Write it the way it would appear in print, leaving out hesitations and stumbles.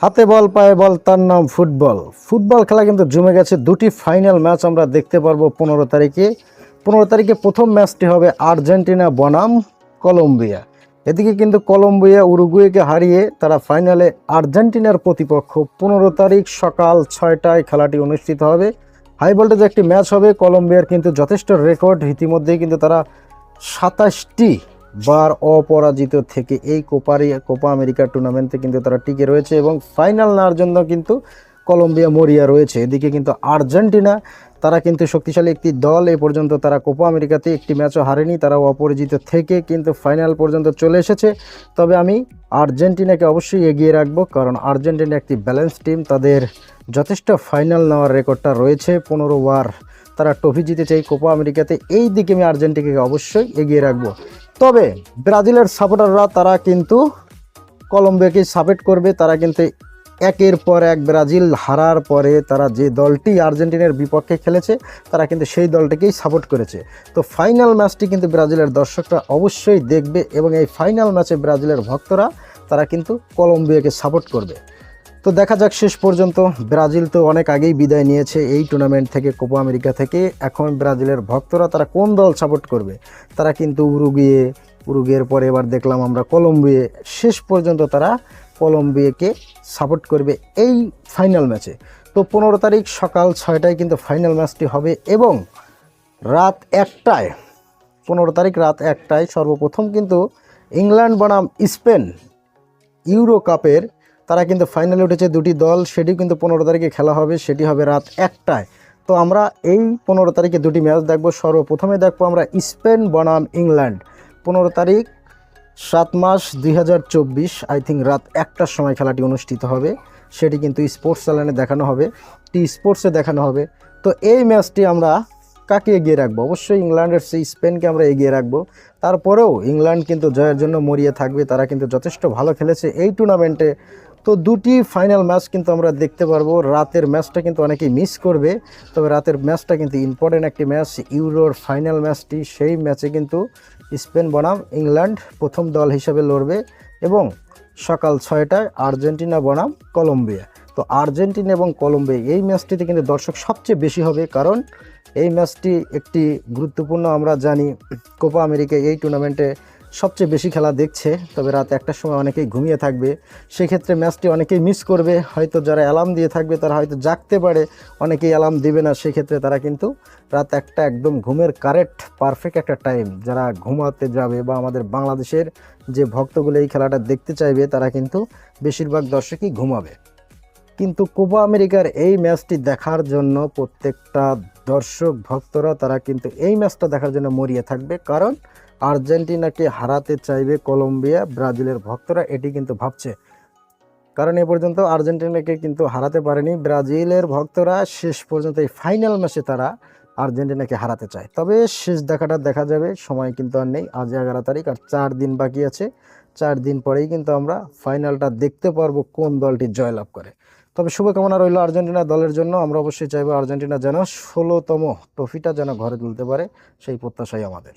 হাতে বল পায়ে বল, তার নাম ফুটবল। ফুটবল খেলা কিন্তু জমে গেছে। দুটি ফাইনাল ম্যাচ আমরা দেখতে পারবো 15 তারিখে। 15 তারিখে প্রথম ম্যাচটি হবে আর্জেন্টিনা বনাম কলম্বিয়া। এদিকে কিন্তু কলম্বিয়া উরুগুয়েকে হারিয়ে তারা ফাইনালে আর্জেন্টিনার প্রতিপক্ষ। 15 তারিখ সকাল 6টায় খেলাটি অনুষ্ঠিত হবে। হাই ভোল্টেজ একটি ম্যাচ হবে। কলম্বিয়ার কিন্তু যথেষ্ট রেকর্ড, ইতিমধ্যেই কিন্তু তারা 27টি বার অপরাজিত থেকে এই কোপা আমেরিকা টুর্নামেন্টে কিন্তু তারা টিকে রয়েছে এবং ফাইনাল নেওয়ার জন্য কিন্তু কলম্বিয়া মরিয়া রয়েছে। এদিকে কিন্তু আর্জেন্টিনা, তারা কিন্তু শক্তিশালী একটি দল। এ পর্যন্ত তারা কোপা আমেরিকাতে একটি ম্যাচও হারেনি, তারা অপরাজিত থেকে কিন্তু ফাইনাল পর্যন্ত চলে এসেছে। তবে আমি আর্জেন্টিনাকে অবশ্যই এগিয়ে রাখবো, কারণ আর্জেন্টিনা একটি ব্যালেন্স টিম। তাদের যথেষ্ট ফাইনাল নেওয়ার রেকর্ডটা রয়েছে, 15 বার তারা ট্রফি জিতেছে এই কোপা আমেরিকাতে। এই দিকে আমি আর্জেন্টিনাকে অবশ্যই এগিয়ে রাখবো। তবে ব্রাজিলের সাপোর্টাররা তারা কিন্তু কলম্বিয়াকে সাপোর্ট করবে। তারা কিন্তু একের পর এক ব্রাজিল হারার পরে তারা যে দলটি আর্জেন্টিনার বিপক্ষে খেলেছে তারা কিন্তু সেই দলটাকেই সাপোর্ট করেছে। তো ফাইনাল ম্যাচটি কিন্তু ব্রাজিলের দর্শকরা অবশ্যই দেখবে এবং এই ফাইনাল ম্যাচে ব্রাজিলের ভক্তরা তারা কিন্তু কলম্বিয়াকে সাপোর্ট করবে। তো দেখা যাক শেষ পর্যন্ত। ব্রাজিল তো অনেক আগেই বিদায় নিয়েছে এই টুর্নামেন্ট থেকে, কোপা আমেরিকা থেকে। এখন ব্রাজিলের ভক্তরা তারা কোন দল সাপোর্ট করবে? তারা কিন্তু উরুগুয়ের পরে এবার দেখলাম আমরা কলম্বিয়া। শেষ পর্যন্ত তারা কলম্বিয়াকে সাপোর্ট করবে এই ফাইনাল ম্যাচে। তো 15 তারিখ সকাল 6টায় কিন্তু ফাইনাল ম্যাচটি হবে এবং রাত 1টায়, 15 তারিখ রাত 1টায় সর্বপ্রথম কিন্তু ইংল্যান্ড বনাম স্পেন ইউরো কাপের তারা কিন্তু ফাইনালে উঠেছে দুটি দল। সেটি কিন্তু 15 তারিখে খেলা হবে, সেটি হবে রাত 1টায়। তো আমরা এই 15 তারিখে দুটি ম্যাচ দেখব। সর্বপ্রথমে দেখবো আমরা স্পেন বনাম ইংল্যান্ড। 15 তারিখ 7 মাস 2024 আই থিঙ্ক রাত 1টার সময় খেলাটি অনুষ্ঠিত হবে। সেটি কিন্তু স্পোর্টস চ্যানেলে দেখানো হবে, স্পোর্টসে দেখানো হবে। তো এই ম্যাচটি আমরা কাকে এগিয়ে রাখবো? অবশ্যই ইংল্যান্ডের সেই স্পেনকে আমরা এগিয়ে রাখবো। তারপরেও ইংল্যান্ড কিন্তু জয়ের জন্য মরিয়া থাকবে, তারা কিন্তু যথেষ্ট ভালো খেলেছে এই টুর্নামেন্টে। তো দুটি ফাইনাল ম্যাচ কিন্তু আমরা দেখতে পারবো। রাতের ম্যাচটা কিন্তু অনেকেই মিস করবে, তবে রাতের ম্যাচটা কিন্তু ইম্পর্টেন্ট একটি ম্যাচ, ইউরোর ফাইনাল ম্যাচটি। সেই ম্যাচে কিন্তু স্পেন বনাম ইংল্যান্ড প্রথম দল হিসেবে লড়বে এবং সকাল 6টায় আর্জেন্টিনা বনাম কলম্বিয়া। তো আর্জেন্টিনা এবং কলম্বিয়া এই ম্যাচটিতে কিন্তু দর্শক সবচেয়ে বেশি হবে, কারণ এই ম্যাচটি একটি গুরুত্বপূর্ণ। আমরা জানি কোপা আমেরিকা এই টুর্নামেন্টে সবচেয়ে বেশি খেলা দেখছে, তবে রাত 1টার সময় অনেকেই ঘুমিয়ে থাকবে। সেক্ষেত্রে ম্যাচটি অনেকেই মিস করবে। হয়তো যারা অ্যালার্ম দিয়ে থাকবে তারা হয়তো জাগতে পারে, অনেকেই অ্যালার্ম দেবে না। সেক্ষেত্রে তারা কিন্তু রাত 1টা একদম ঘুমের কারেক্ট পারফেক্ট একটা টাইম। যারা ঘুমাতে যাবে বা আমাদের বাংলাদেশের যে ভক্তগুলো এই খেলাটা দেখতে চাইবে তারা কিন্তু বেশিরভাগ দর্শকই ঘুমাবে। কিন্তু কোপা আমেরিকার এই ম্যাচটি দেখার জন্য প্রত্যেকটা দর্শক ভক্তরা তারা কিন্তু এই ম্যাচটা দেখার জন্য মরিয়া থাকবে, কারণ আর্জেন্টিনাকে হারাতে চাইবে কলম্বিয়া। ব্রাজিলের ভক্তরা এটি কিন্তু ভাবছে, কারণ এ পর্যন্ত আর্জেন্টিনাকে কিন্তু হারাতে পারেনি ব্রাজিলের ভক্তরা। শেষ পর্যন্ত এই ফাইনাল ম্যাচে তারা আর্জেন্টিনাকে হারাতে চায়। তবে শেষ দেখাটা দেখা যাবে, সময় কিন্তু আর নেই। আজ 11 তারিখ, আর 4 দিন বাকি আছে। 4 দিন পরেই কিন্তু আমরা ফাইনালটা দেখতে পারবো কোন দলটি জয়লাভ করে। তবে শুভকামনা রইল আর্জেন্টিনা দলের জন্য। আমরা অবশ্যই চাইবো আর্জেন্টিনা যেন 16তম ট্রফিটা যেন ঘরে তুলতে পারে, সেই প্রত্যাশাই আমাদের।